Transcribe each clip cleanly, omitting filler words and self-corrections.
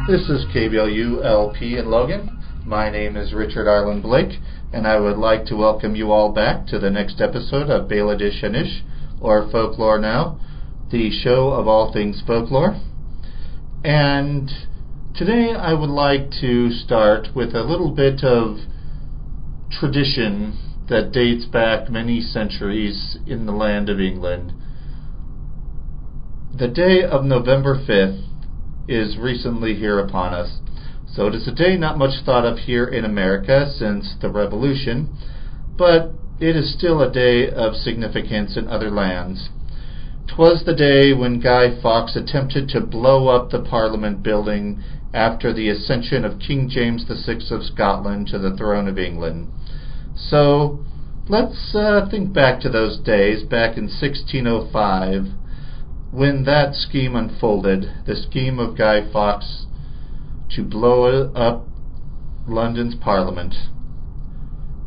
This is KBLU-LP in Logan. My name is Richard Arlen Blake, and I would like to welcome you all back to the next episode of Béaloideas, or Folklore Now, the show of all things folklore. And today I would like to start with a little bit of tradition that dates back many centuries in the land of England. The day of November 5th is recently here upon us. So it is a day not much thought of here in America since the Revolution, but it is still a day of significance in other lands. 'Twas the day when Guy Fawkes attempted to blow up the Parliament building after the ascension of King James VI of Scotland to the throne of England. So let's think back to those days, back in 1605, when that scheme unfolded, the scheme of Guy Fawkes to blow up London's Parliament.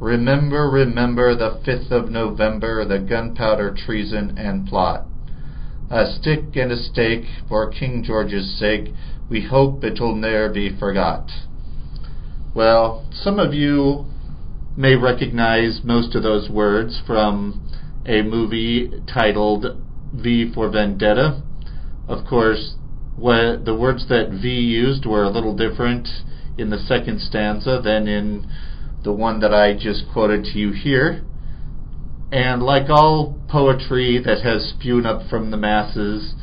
Remember, remember the 5th of November, the gunpowder treason and plot. A stick and a stake for King George's sake, we hope it'll ne'er be forgot. Well, some of you may recognize most of those words from a movie titled V for Vendetta. Of course, the words that V used were a little different in the second stanza than in the one that I just quoted to you here. And like all poetry that has spewed up from the masses,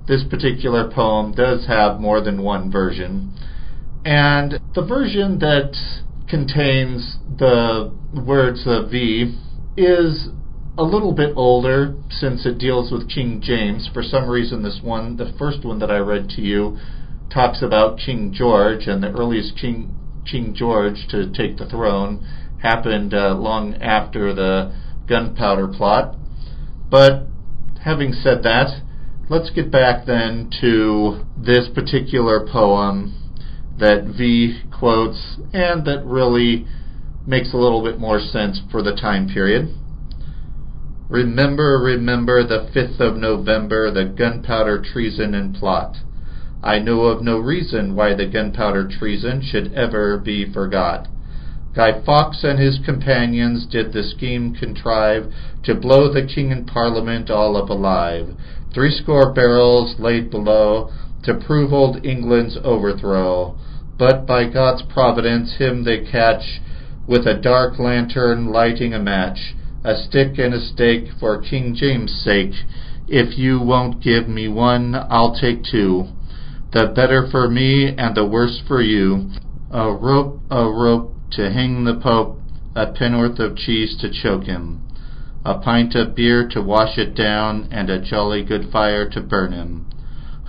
this particular poem does have more than one version. And the version that contains the words of V is a little bit older, since it deals with King James. For some reason, this one, the first one that I read to you, talks about King George, and the earliest King George to take the throne happened long after the gunpowder plot. But having said that, let's get back then to this particular poem that V quotes, and that really makes a little bit more sense for the time period. Remember, remember the 5th of November, the gunpowder treason and plot. I know of no reason why the gunpowder treason should ever be forgot. Guy Fawkes and his companions did the scheme contrive to blow the king and parliament all up alive. 80 barrels laid below to prove old England's overthrow. But by God's providence him they catch with a dark lantern lighting a match. A stick and a stake for King James' sake. If you won't give me one, I'll take two. The better for me and the worse for you. A rope to hang the Pope, a penn'orth of cheese to choke him, a pint of beer to wash it down, and a jolly good fire to burn him.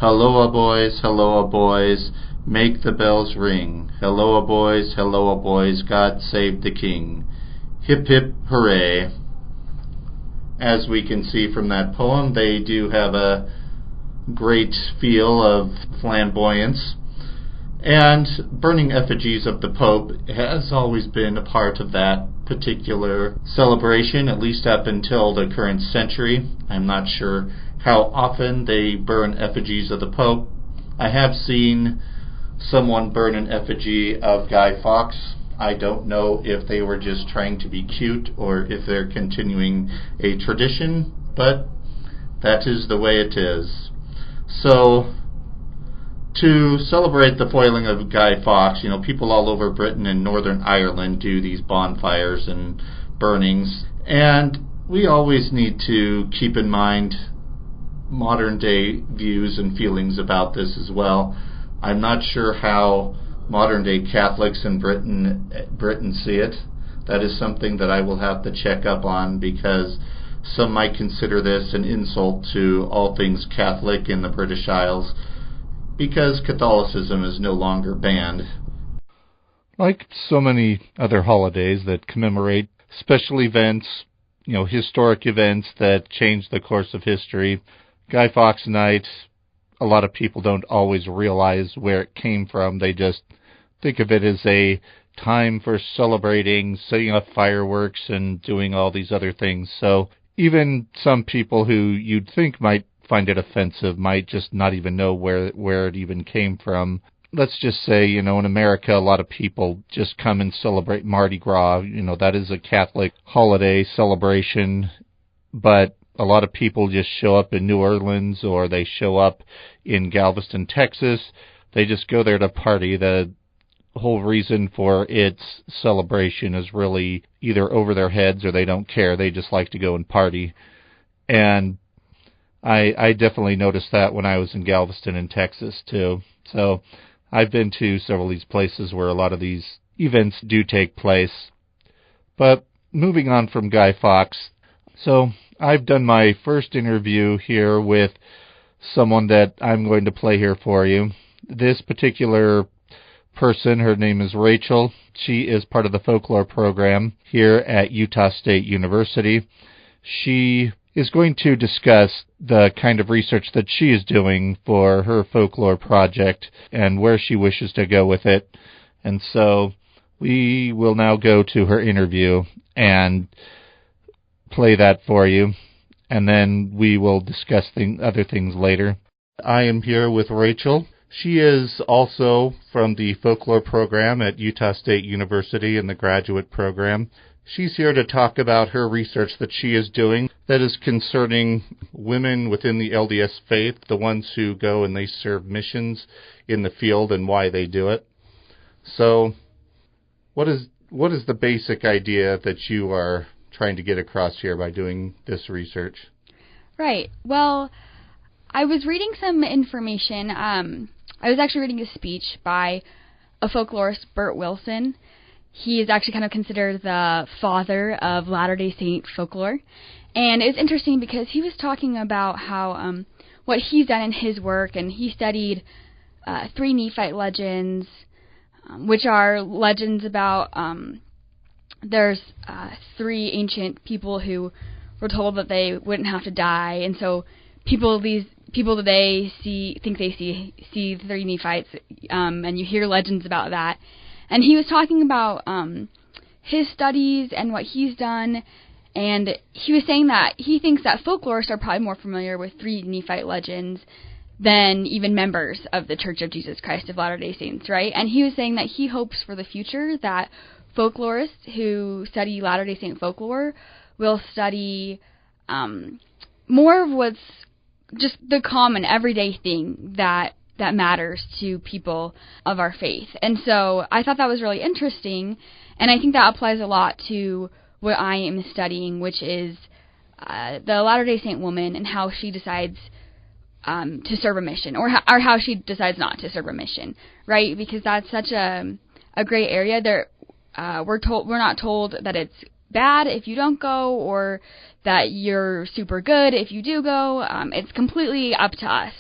Halloa boys, make the bells ring. Halloa boys, God save the King. Hip hip hooray. As we can see from that poem, they do have a great feel of flamboyance. And burning effigies of the Pope has always been a part of that particular celebration, at least up until the current century. I'm not sure how often they burn effigies of the Pope. I have seen someone burn an effigy of Guy Fawkes. I don't know if they were just trying to be cute or if they're continuing a tradition, but that is the way it is. So, to celebrate the foiling of Guy Fawkes, people all over Britain and Northern Ireland do these bonfires and burnings, and we always need to keep in mind modern day views and feelings about this as well. I'm not sure how modern day Catholics in Britain see it. That is something that I will have to check up on, because some might consider this an insult to all things Catholic in the British Isles, because Catholicism is no longer banned. Like so many other holidays that commemorate special events, historic events that change the course of history, Guy Fawkes Night, a lot of people don't always realize where it came from. They just think of it as a time for celebrating, setting up fireworks, and doing all these other things. So even some people who you'd think might find it offensive might just not even know where it even came from. let's just say, in America, a lot of people just come and celebrate Mardi Gras. That is a Catholic holiday celebration, but a lot of people just show up in New Orleans or they show up in Galveston, Texas. They just go there to party. The whole reason for its celebration is really either over their heads or they don't care. They just like to go and party. And I definitely noticed that when I was in Galveston in Texas, too. So I've been to several of these places where a lot of these events do take place. But moving on from Guy Fawkes, so I've done my first interview here with someone that I'm going to play here for you. This particular person, her name is Rachel. She is part of the folklore program here at Utah State University. She is going to discuss the kind of research that she is doing for her folklore project and where she wishes to go with it. And so we will now go to her interview and play that for you, and then we will discuss other things later. I am here with Rachel. She is also from the folklore program at Utah State University in the graduate program. She's here to talk about her research that she is doing that is concerning women within the LDS faith, the ones who go and they serve missions in the field and why they do it. So, what is the basic idea that you are trying to get across here by doing this research? Right. Well, I was reading some information. I was actually reading a speech by a folklorist, Bert Wilson. He is actually kind of considered the father of Latter-day Saint folklore. And it was interesting because he was talking about how what he's done in his work, and he studied 3 Nephite legends, which are legends about there's 3 ancient people who were told that they wouldn't have to die, and so people that they think they see 3 Nephites, and you hear legends about that. And he was talking about his studies and what he's done, and he was saying that he thinks that folklorists are probably more familiar with 3 Nephite legends than even members of the Church of Jesus Christ of Latter-day Saints, right? And he was saying that he hopes for the future that folklorists who study Latter-day Saint folklore will study more of what's just the common everyday thing that matters to people of our faith. And so I thought that was really interesting, and I think that applies a lot to what I am studying, which is the Latter-day Saint woman and how she decides to serve a mission, or how she decides not to serve a mission, right? Because that's such a gray area. We're not told that it's bad if you don't go, or that you're super good if you do go. It's completely up to us.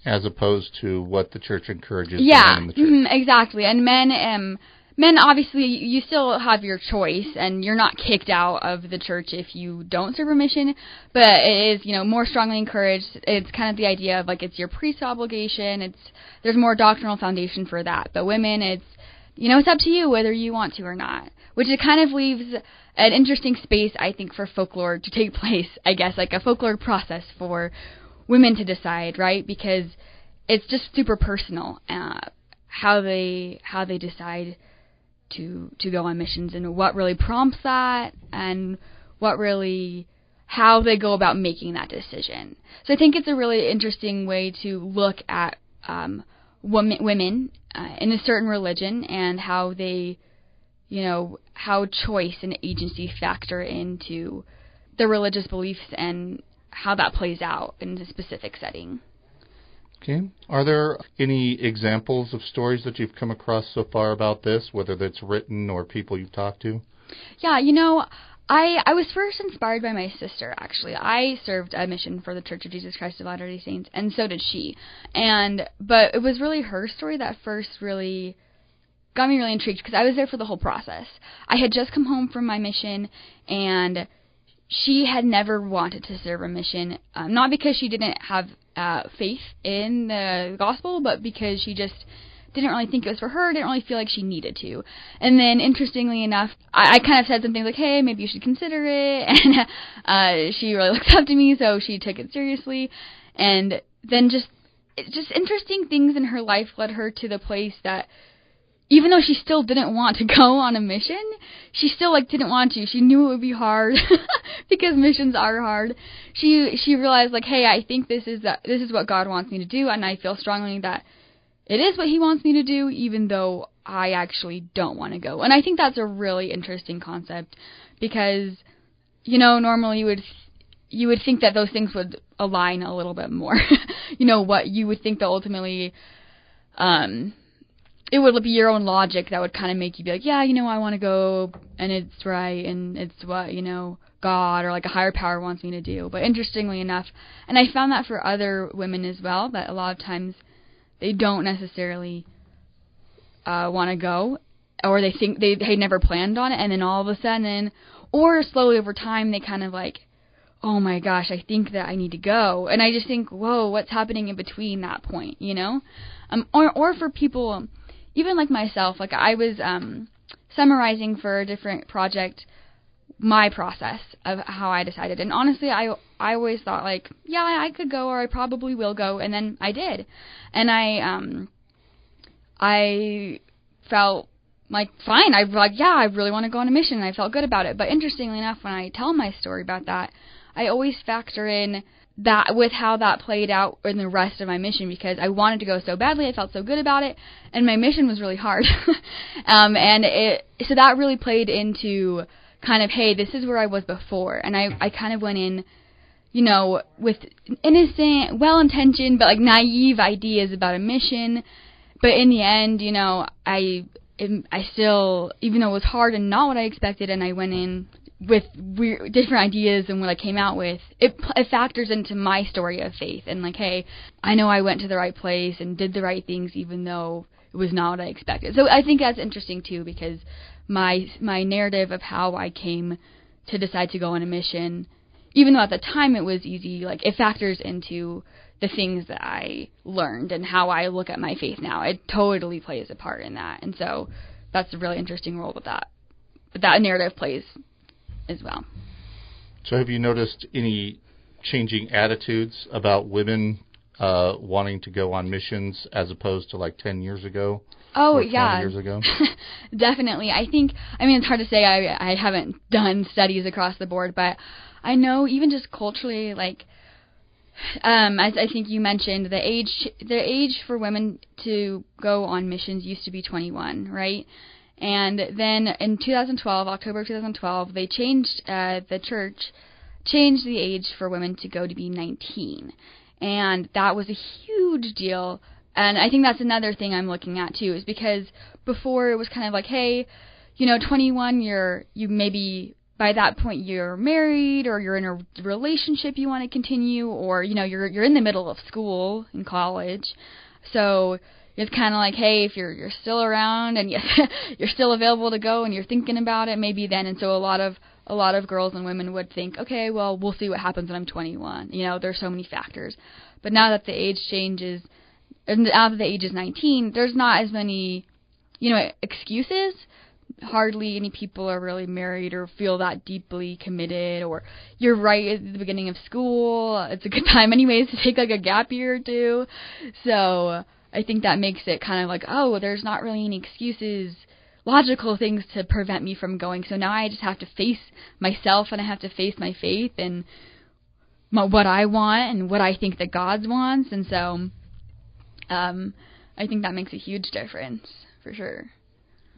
As opposed to what the church encourages. Yeah, in the church. Exactly. And men obviously, you still have your choice, and you're not kicked out of the church if you don't serve a mission. But it is, more strongly encouraged. It's kind of the idea of like it's your priest's obligation. There's more doctrinal foundation for that. But women, it's up to you whether you want to or not. Which it kind of leaves an interesting space, I think, for folklore to take place. I guess like a folklore process for women to decide, right? Because it's just super personal how they decide to go on missions, and what really prompts that, and how they go about making that decision. So I think it's a really interesting way to look at women in a certain religion, and how they, how choice and agency factor into their religious beliefs and how that plays out in a specific setting. Okay. Are there any examples of stories that you've come across so far about this, whether that's written or people you've talked to? Yeah, I was first inspired by my sister, actually. I served a mission for the Church of Jesus Christ of Latter-day Saints, and so did she. But it was really her story that first really got me really intrigued, because I was there for the whole process. I had just come home from my mission, and she had never wanted to serve a mission, not because she didn't have faith in the gospel, but because she just didn't really think it was for her, didn't really feel like she needed to. And then, interestingly enough, I kind of said some things like, hey, maybe you should consider it, and she really looked up to me, so she took it seriously. And then just just interesting things in her life led her to the place that, even though she still didn't want to go on a mission, she still didn't want to. She knew it would be hard because missions are hard. She realized hey, I think this is what God wants me to do, and I feel strongly that it is what He wants me to do, even though I actually don't want to go. And I think that's a really interesting concept because normally you would think that those things would align a little bit more. What you would think that ultimately it would be your own logic that would kind of make you be yeah, I want to go, and it's right, and it's what, God or a higher power wants me to do. But interestingly enough, and I found that for other women as well, that a lot of times they don't necessarily want to go, or they think they never planned on it, and then all of a sudden, or slowly over time, they kind of oh my gosh, I think that I need to go. And I just think, whoa, what's happening in between that point, Or for people, even like myself, I was summarizing for a different project my process of how I decided. And honestly, I always thought yeah, I could go, or I probably will go, and then I did. And I felt fine. I was yeah, I really want to go on a mission, and I felt good about it. But interestingly enough, when I tell my story about that, I always factor in that with how that played out in the rest of my mission, because I wanted to go so badly, I felt so good about it, and my mission was really hard. So that really played into kind of, hey, this is where I was before, and I kind of went in, with innocent, well-intentioned, but naive ideas about a mission, but in the end, I still, even though it was hard and not what I expected, and I went in with different ideas and what I came out with, it factors into my story of faith. And hey, I know I went to the right place and did the right things, even though it was not what I expected. So I think that's interesting too, because my narrative of how I came to decide to go on a mission, even though at the time it was easy, it factors into the things that I learned and how I look at my faith now. It totally plays a part in that. And so that's a really interesting role with that. But that narrative plays as well. So have you noticed any changing attitudes about women wanting to go on missions as opposed to 10 years ago? Oh, yeah. 20 years ago? Definitely. It's hard to say. I haven't done studies across the board, but I know even just culturally, as I think you mentioned, the age for women to go on missions used to be 21, right? And then in 2012, October 2012, they changed, the church changed the age for women to go to be 19. And that was a huge deal. And I think that's another thing I'm looking at too, is because before it was kind of hey, 21, you maybe by that point you're married, or you're in a relationship you want to continue, or, you're in the middle of school in college. So it's kind of hey, if you're still around and you're still available to go and you're thinking about it, maybe then. And so a lot of girls and women would think, okay, well, we'll see what happens when I'm 21. There's so many factors. But now that the age changes, and now that the age is 19, there's not as many, excuses. Hardly any people are really married or feel that deeply committed, or you're right at the beginning of school. It's a good time anyways to take a gap year or two. So I think that makes it kind of oh, there's not really any excuses, logical things to prevent me from going. So now I just have to face myself, and I have to face my faith and what I want and what I think that God wants. And so I think that makes a huge difference for sure.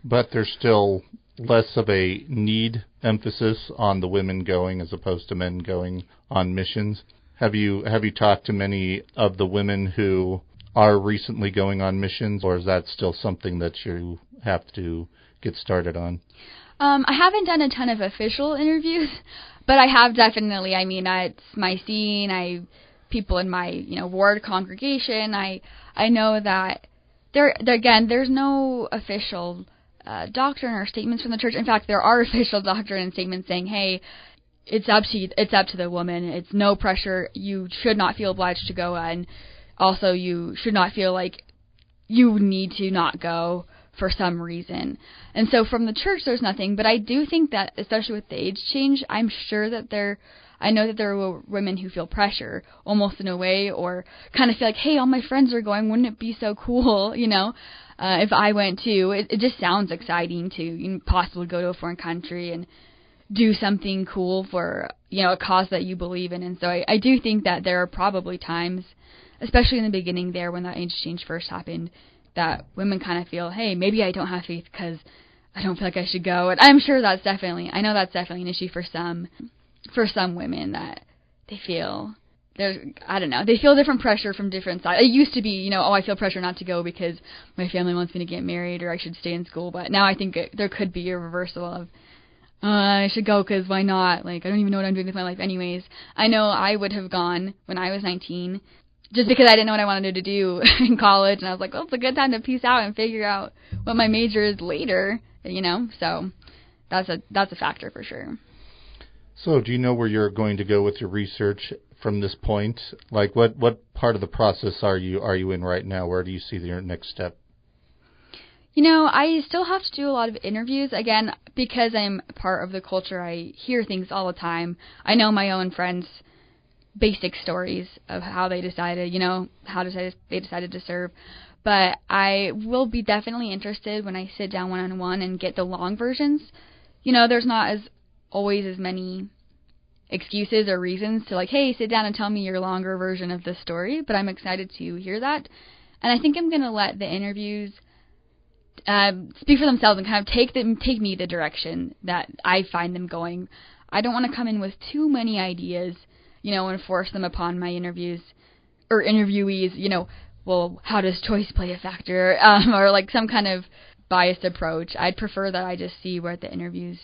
But there's still less of a need emphasis on the women going as opposed to men going on missions. Have you talked to many of the women who are recently going on missions, or is that still something that you have to get started on? I haven't done a ton of official interviews, but I have definitely. It's my scene. People in my ward congregation. I know that there's no official doctrine or statements from the church. In fact, there are official doctrine and statements saying, hey, it's up to the woman. It's no pressure. You should not feel obliged to go, and also you should not feel like you need to not go for some reason. And so from the church, there's nothing. But I do think that, especially with the age change, I'm sure that I know that there are women who feel pressure, almost in a way, or kind of feel like, hey, all my friends are going, wouldn't it be so cool, if I went too. It just sounds exciting to possibly go to a foreign country and do something cool for, a cause that you believe in. And so I do think that there are probably times, especially in the beginning there when that age change first happened, that women kind of feel, hey, maybe I don't have faith because I don't feel like I should go. And I'm sure that's definitely an issue for some women, that they feel they feel different pressure from different sides. It used to be, I feel pressure not to go because my family wants me to get married or I should stay in school. But now I think there could be a reversal of, I should go because why not? Like, I don't even know what I'm doing with my life anyways. I know I would have gone when I was 19 just because I didn't know what I wanted to do in college. And I was like, well, it's a good time to peace out and figure out what my major is later, So that's a factor for sure. So do you know where you're going to go with your research from this point? Like, what part of the process are you in right now? Where do you see your next step? I still have to do a lot of interviews. Again, because I'm part of the culture, I hear things all the time. I know my own friends' basic stories of how they decided, they decided to serve. But I will be definitely interested when I sit down one-on-one and get the long versions. There's not always as many excuses or reasons to, like, hey, sit down and tell me your longer version of the story. But I'm excited to hear that. And I think I'm going to let the interviews speak for themselves and kind of take me the direction that I find them going. I don't want to come in with too many ideas, and force them upon my interviews or interviewees, well, how does choice play a factor, or like some kind of biased approach. I'd prefer that I just see where the interviews,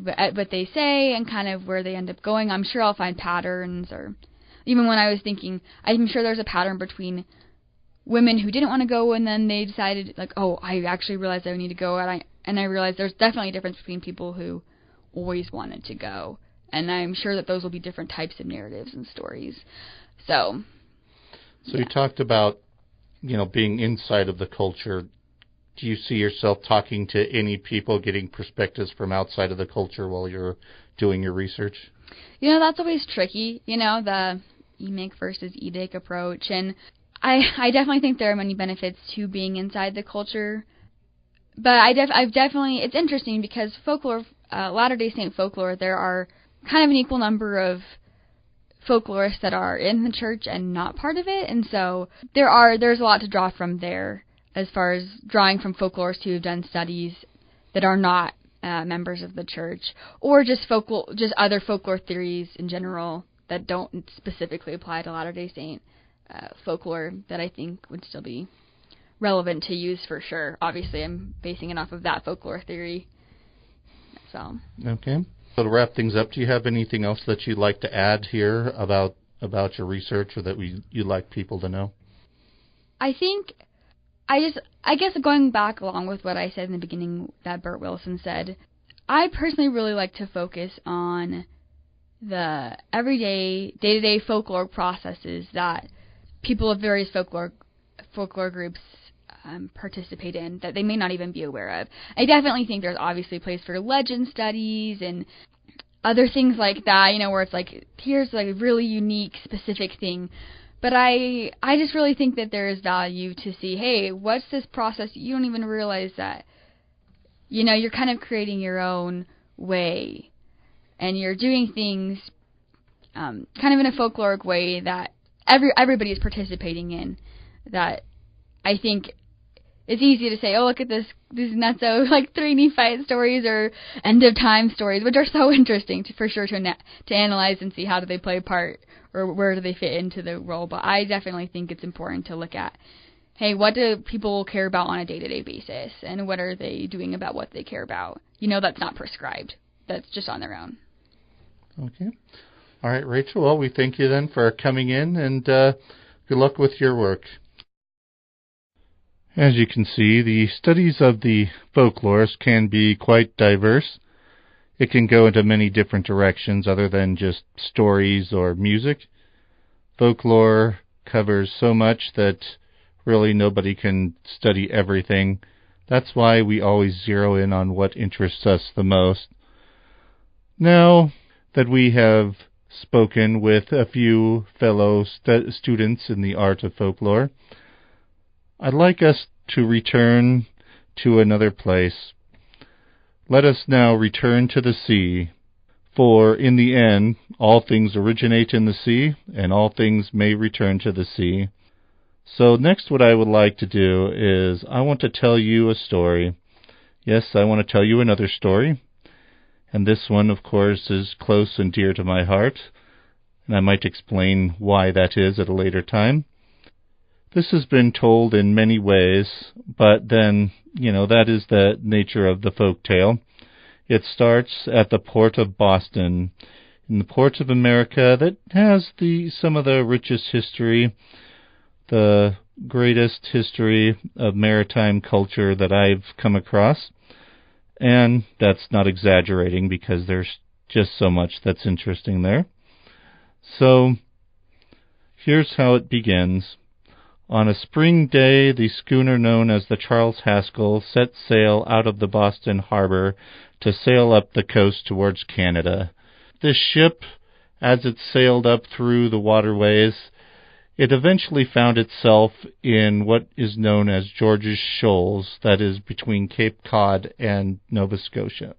what they say and kind of where they end up going. I'm sure I'll find patterns, or even when I was thinking, I'm sure there's a pattern between women who didn't want to go and then they decided, like, oh, I actually realized I need to go, and I realized there's definitely a difference between people who always wanted to go, and I'm sure that those will be different types of narratives and stories. So you talked about, being inside of the culture. Do you see yourself talking to any people, getting perspectives from outside of the culture while you're doing your research? That's always tricky, the e-make versus e-dig approach, and I definitely think there are many benefits to being inside the culture, but I've definitely, it's interesting because folklore, Latter-day Saint folklore, there are kind of an equal number of folklorists that are in the church and not part of it, and so there's a lot to draw from there as far as drawing from folklorists who have done studies that are not members of the church, or just other folklore theories in general that don't specifically apply to Latter-day Saint folklore that I think would still be relevant to use for sure. Obviously, I'm basing it off of that folklore theory. So. Okay. So to wrap things up, do you have anything else that you'd like to add here about your research, or that you'd like people to know? I guess going back along with what I said in the beginning that Bert Wilson said, I personally really like to focus on the everyday, day-to-day folklore processes that people of various folklore groups participate in that they may not even be aware of. I definitely think there's obviously a place for legend studies and other things like that, where it's like, here's like a really unique, specific thing. But I just really think that there is value to see, hey, what's this process? You don't even realize that, you're kind of creating your own way. And you're doing things kind of in a folkloric way that everybody is participating in, that I think it's easy to say, oh, look at these nutso, like 3 Nephite stories or end of time stories, which are so interesting for sure to analyze and see how do they play a part or where do they fit into the role. But I definitely think it's important to look at, hey, what do people care about on a day-to-day basis, and what are they doing about what they care about? That's not prescribed. That's just on their own. Okay. All right, Rachel. Well, we thank you then for coming in, and good luck with your work. As you can see, the studies of the folklorist can be quite diverse. It can go into many different directions other than just stories or music. Folklore covers so much that really nobody can study everything That's why we always zero in on what interests us the most. Now that we have spoken with a few fellow students in the art of folklore, I'd like us to return to another place. Let us now return to the sea, for in the end, all things originate in the sea, and all things may return to the sea. So next what I would like to do is I want to tell you a story. Yes, I want to tell you another story. And this one, of course, is close and dear to my heart. And I might explain why that is at a later time. This has been told in many ways, but then, that is the nature of the folk tale. It starts at the port of Boston, in the port of America that has some of the richest history, the greatest history of maritime culture that I've come across. And that's not exaggerating because there's just so much that's interesting there. So, here's how it begins. On a spring day, the schooner known as the Charles Haskell set sail out of the Boston harbor to sail up the coast towards Canada. This ship, as it sailed up through the waterways, it eventually found itself in what is known as George's Shoals, that is between Cape Cod and Nova Scotia.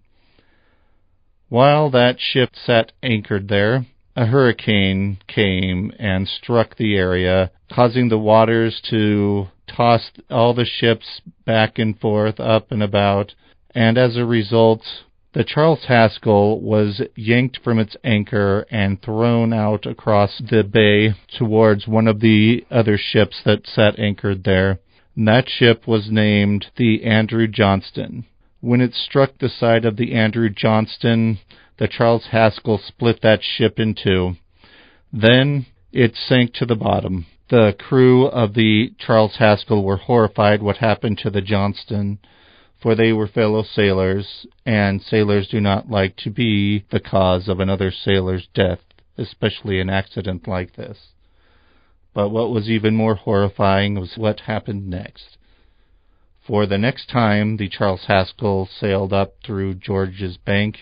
While that ship sat anchored there, a hurricane came and struck the area, causing the waters to toss all the ships back and forth, up and about, and as a result, the Charles Haskell was yanked from its anchor and thrown out across the bay towards one of the other ships that sat anchored there. And that ship was named the Andrew Johnston. When it struck the side of the Andrew Johnston, the Charles Haskell split that ship in two. Then it sank to the bottom. The crew of the Charles Haskell were horrified what happened to the Johnston, for they were fellow sailors, and sailors do not like to be the cause of another sailor's death, especially an accident like this. But what was even more horrifying was what happened next. For the next time the Charles Haskell sailed up through George's Bank,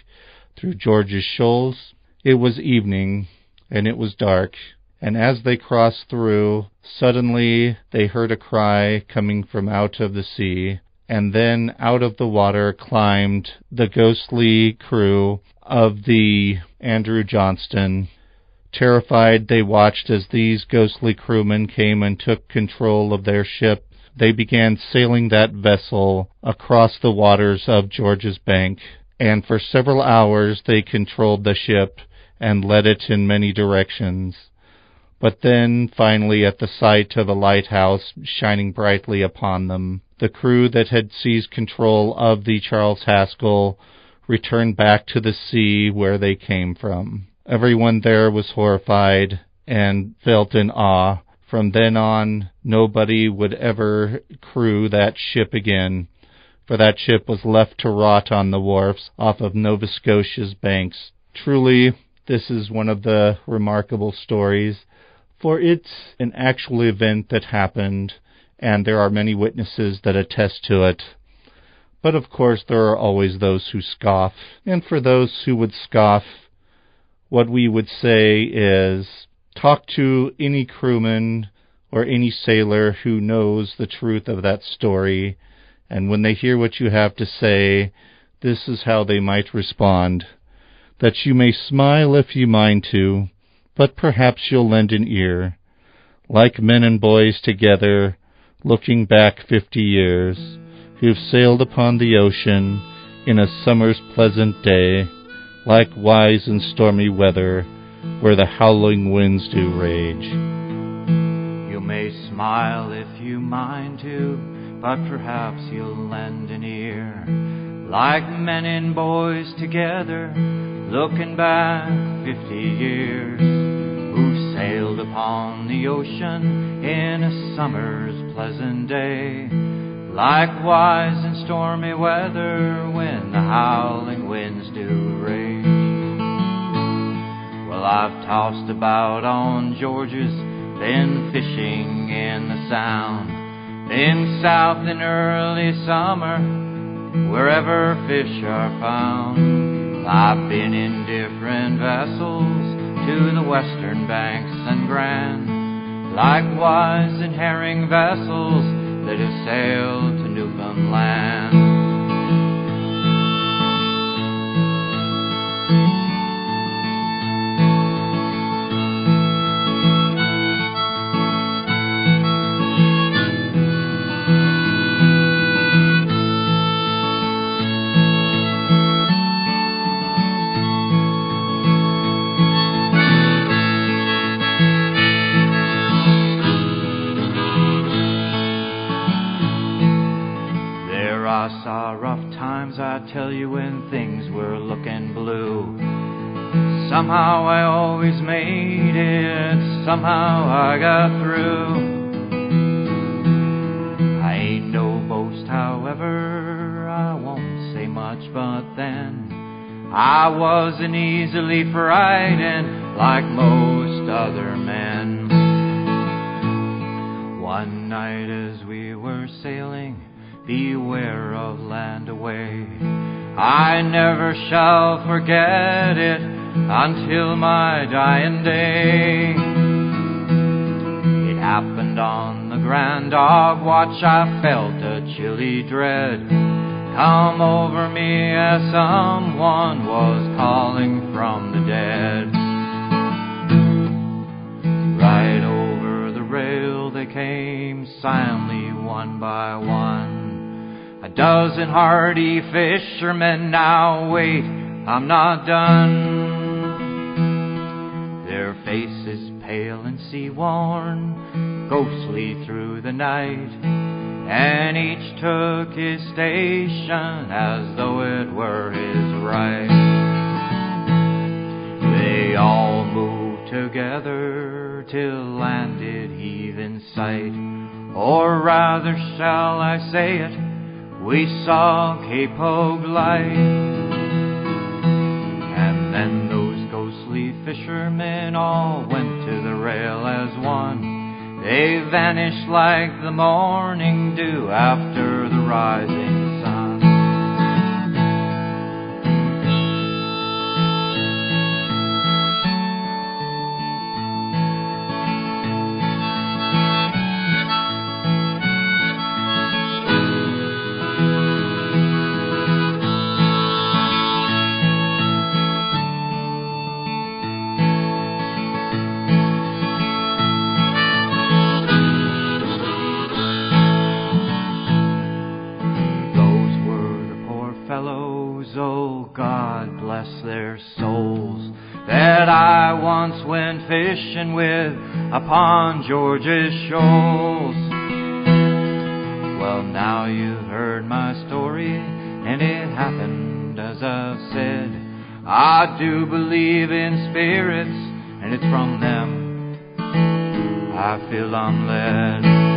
through George's Shoals, it was evening, and it was dark, and as they crossed through, suddenly they heard a cry coming from out of the sea, and then out of the water climbed the ghostly crew of the Andrew Johnston. Terrified, they watched as these ghostly crewmen came and took control of their ship. They began sailing that vessel across the waters of George's Bank, and for several hours they controlled the ship and led it in many directions. But then, finally, at the sight of a lighthouse shining brightly upon them, the crew that had seized control of the Charles Haskell returned back to the sea where they came from. Everyone there was horrified and felt in awe. From then on, nobody would ever crew that ship again, for that ship was left to rot on the wharfs off of Nova Scotia's banks. Truly, this is one of the remarkable stories, for it's an actual event that happened, and there are many witnesses that attest to it. But of course there are always those who scoff, and for those who would scoff, what we would say is, talk to any crewman or any sailor who knows the truth of that story, and when they hear what you have to say, this is how they might respond. That you may smile if you mind to, but perhaps you'll lend an ear. Like men and boys together, looking back 50 years, who've sailed upon the ocean in a summer's pleasant day, like wise in stormy weather, where the howling winds do rage. You may smile if you mind to, but perhaps you'll lend an ear. Like men and boys together, looking back 50 years, who sailed upon the ocean in a summer's pleasant day, likewise in stormy weather when the howling winds do rage. Well, I've tossed about on George's, been fishing in the Sound, in south in early summer, wherever fish are found. I've been in different vessels to the western banks and Grand, likewise in herring vessels that have sailed to Newfoundland. I saw rough times, I tell you, when things were looking blue. Somehow I always made it, somehow I got through. I ain't no boast, however, I won't say much, but then I wasn't easily frightened like most other men. One night as we were sailing, beware of land away, I never shall forget it until my dying day. It happened on the Grand Dog Watch, I felt a chilly dread come over me as someone was calling from the dead. Right over the rail they came silently one by one, a dozen hardy fishermen. Now wait, I'm not done. Their faces pale and sea-worn, ghostly through the night, and each took his station as though it were his right. They all moved together till land did heave in sight, or rather shall I say it, we saw Cape Hogue light. And then those ghostly fishermen all went to the rail as one. They vanished like the morning dew after the rising sun. I once went fishing with upon George's shoals. Well, now you've heard my story, and it happened as I've said. I do believe in spirits, and it's from them I feel I'm led.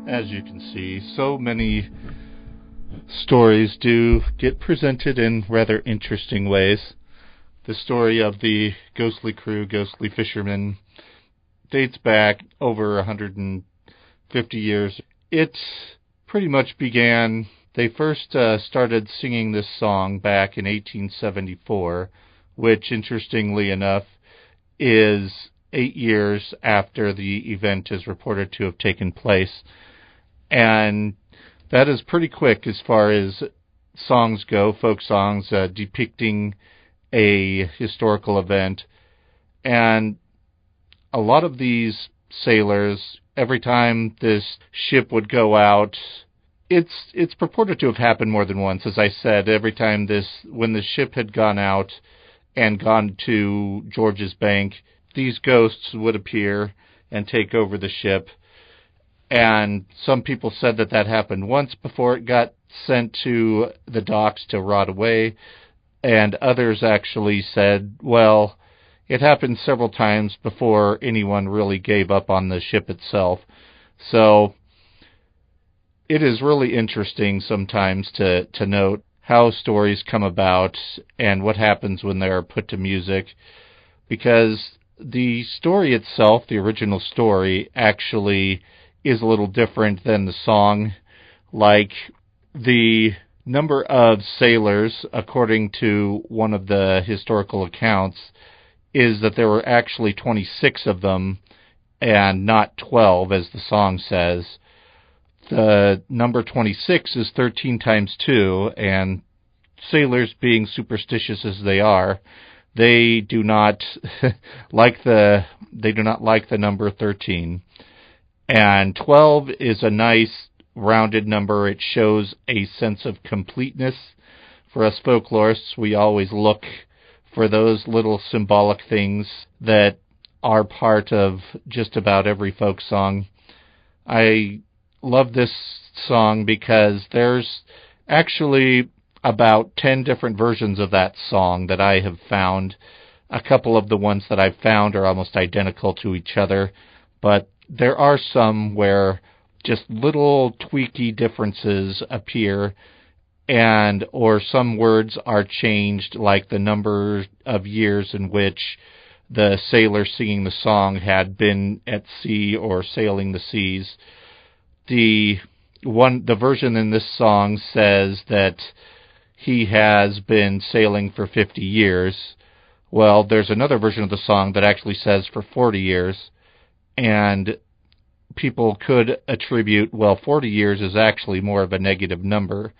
As you can see, so many stories do get presented in rather interesting ways. The story of the ghostly crew, ghostly fishermen, dates back over 150 years. It pretty much began, they first started singing this song back in 1874, which, interestingly enough, is 8 years after the event is reported to have taken place. And that is pretty quick as far as songs go, folk songs depicting a historical event. And a lot of these sailors, every time this ship would go out, it's purported to have happened more than once. As I said, every time when the ship had gone out and gone to George's Bank, these ghosts would appear and take over the ship. And some people said that that happened once before it got sent to the docks to rot away. And others actually said, well, it happened several times before anyone really gave up on the ship itself. So it is really interesting sometimes to note how stories come about and what happens when they are put to music, because the story itself, the original story, actually is a little different than the song. Like, the number of sailors, according to one of the historical accounts, is that there were actually 26 of them and not 12, as the song says. The number 26 is 13 times 2, and sailors, being superstitious as they are, they do not like the number 13. And 12 is a nice rounded number. It shows a sense of completeness. For us folklorists, we always look for those little symbolic things that are part of just about every folk song. I love this song because there's actually about 10 different versions of that song that I have found. A couple of the ones that I've found are almost identical to each other, but there are some where just little tweaky differences appear, and or some words are changed, like the number of years in which the sailor singing the song had been at sea or sailing the seas. The version in this song says that he has been sailing for 50 years. Well, there's another version of the song that actually says for 40 years. And people could attribute, well, 40 years is actually more of a negative number,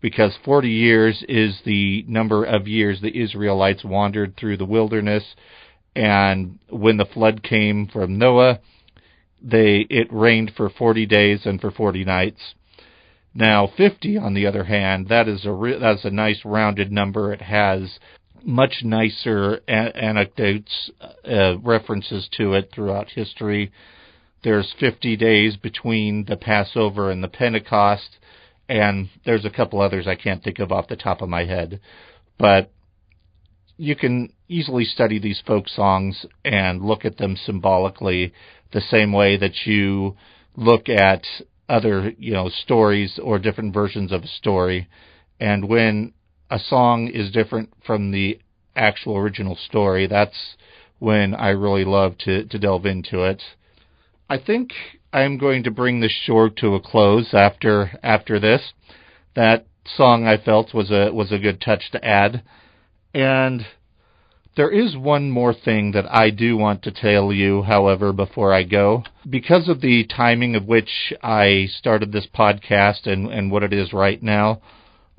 because 40 years is the number of years the Israelites wandered through the wilderness, and when the flood came from Noah, it rained for 40 days and for 40 nights. Now, 50, on the other hand, that's a nice rounded number. It has much nicer anecdotes, references to it throughout history. There's 50 days between the Passover and the Pentecost, and there's a couple others I can't think of off the top of my head. But you can easily study these folk songs and look at them symbolically the same way that you look at other, stories or different versions of a story. And when a song is different from the actual original story, that's when I really love to delve into it. I think I'm going to bring this show to a close after this. That song, I felt, was a good touch to add. And there is one more thing that I do want to tell you, however, before I go. Because of the timing of which I started this podcast and what it is right now,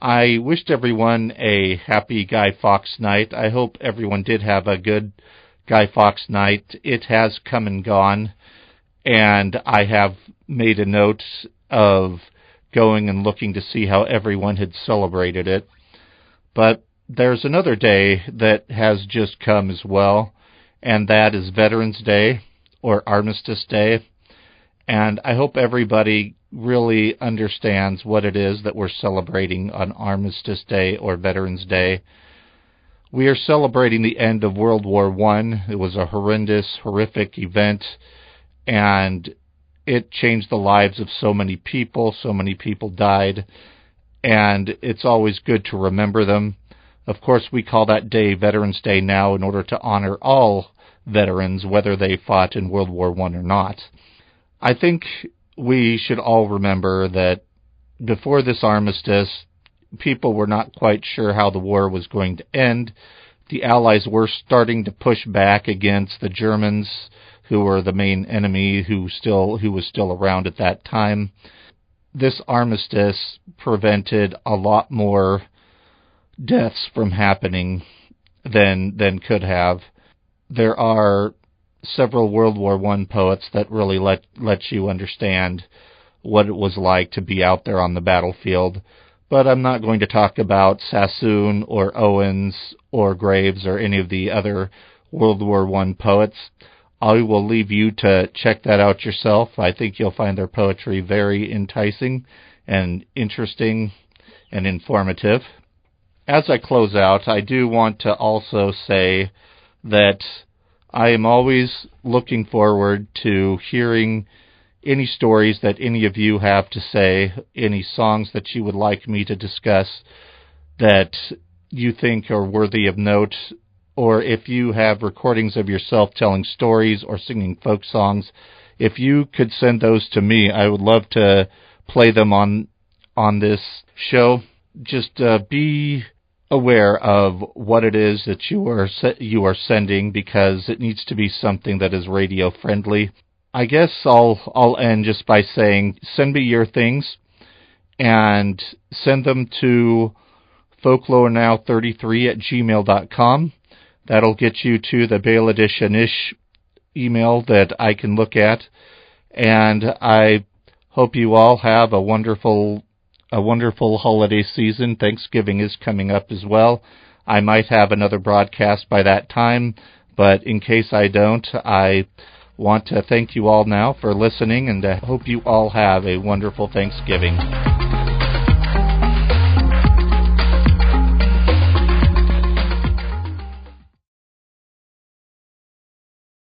I wished everyone a happy Guy Fawkes night. I hope everyone did have a good Guy Fawkes night. It has come and gone, and I have made a note of going and looking to see how everyone had celebrated it. But there's another day that has just come as well, and that is Veterans Day, or Armistice Day. And I hope everybody really understands what it is that we're celebrating on Armistice Day or Veterans Day. We are celebrating the end of World War I. It was a horrendous, horrific event, and it changed the lives of so many people. So many people died, and it's always good to remember them. Of course, we call that day Veterans Day now in order to honor all veterans, whether they fought in World War I or not. I think we should all remember that before this armistice, people were not quite sure how the war was going to end. The Allies were starting to push back against the Germans, who were the main enemy, who was still around at that time. This armistice prevented a lot more deaths from happening than could have. There are several World War I poets that really let you understand what it was like to be out there on the battlefield. But I'm not going to talk about Sassoon or Owens or Graves or any of the other World War I poets. I will leave you to check that out yourself. I think you'll find their poetry very enticing and interesting and informative. As I close out, I do want to also say that I am always looking forward to hearing any stories that any of you have to say, any songs that you would like me to discuss that you think are worthy of note, or if you have recordings of yourself telling stories or singing folk songs, if you could send those to me, I would love to play them on this show. Just be aware of what it is that you are sending, because it needs to be something that is radio friendly. I guess I'll end just by saying, send me your things and send them to folklorenow33@gmail.com. That'll get you to the Bail Edition-ish email that I can look at. And I hope you all have a wonderful holiday season. Thanksgiving is coming up as well. I might have another broadcast by that time, but in case I don't, I want to thank you all now for listening, and I hope you all have a wonderful Thanksgiving.